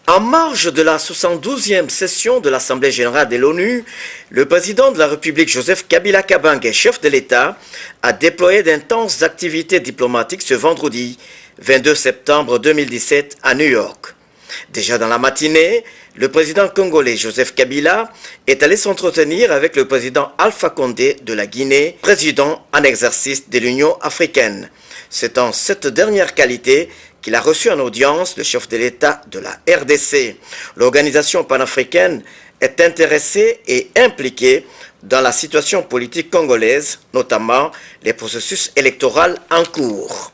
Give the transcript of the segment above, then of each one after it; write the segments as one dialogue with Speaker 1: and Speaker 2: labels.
Speaker 1: En marge de la 72e session de l'Assemblée générale de l'ONU, le président de la République Joseph Kabila Kabange, chef de l'État, a déployé d'intenses activités diplomatiques ce vendredi 22 septembre 2017 à New York. Déjà dans la matinée, le président congolais Joseph Kabila est allé s'entretenir avec le président Alpha Condé de la Guinée, président en exercice de l'Union africaine. C'est en cette dernière qualité qu'il a reçu en audience le chef de l'État de la RDC. L'organisation panafricaine est intéressée et impliquée dans la situation politique congolaise, notamment les processus électoraux en cours.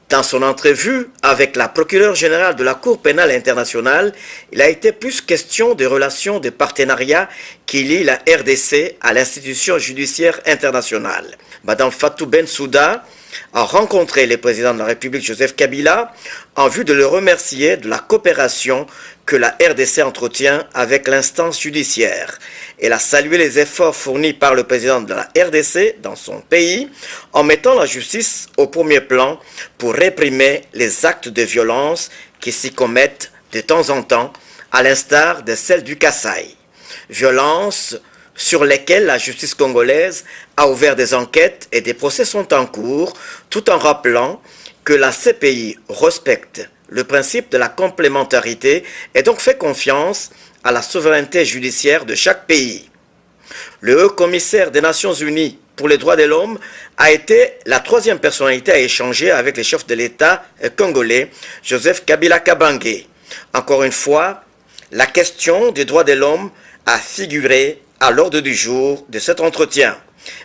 Speaker 1: Dans son entrevue avec la procureure générale de la Cour pénale internationale, il a été plus question des relations de partenariat qui lient la RDC à l'institution judiciaire internationale. Madame Fatou Bensouda a rencontré le président de la République Joseph Kabila en vue de le remercier de la coopération que la RDC entretient avec l'instance judiciaire. Elle a salué les efforts fournis par le président de la RDC dans son pays en mettant la justice au premier plan pour réprimer les actes de violence qui s'y commettent de temps en temps, à l'instar de celles du Kasaï. Violence sur lesquels la justice congolaise a ouvert des enquêtes et des procès sont en cours, tout en rappelant que la CPI respecte le principe de la complémentarité et donc fait confiance à la souveraineté judiciaire de chaque pays. Le haut commissaire des Nations Unies pour les droits de l'homme a été la troisième personnalité à échanger avec le chef de l'État congolais, Joseph Kabila Kabange. Encore une fois, la question des droits de l'homme a figuré à l'ordre du jour de cet entretien.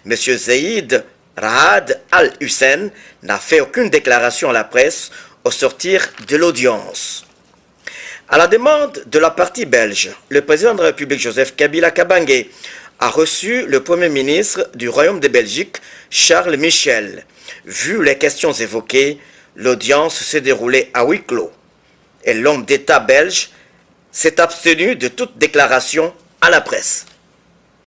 Speaker 1: M. Zeid Ra'ad Al-Hussein n'a fait aucune déclaration à la presse au sortir de l'audience. À la demande de la partie belge, le président de la République Joseph Kabila Kabange a reçu le Premier ministre du Royaume de Belgique, Charles Michel. Vu les questions évoquées, l'audience s'est déroulée à huis clos. Et l'homme d'État belge s'est abstenu de toute déclaration à la presse.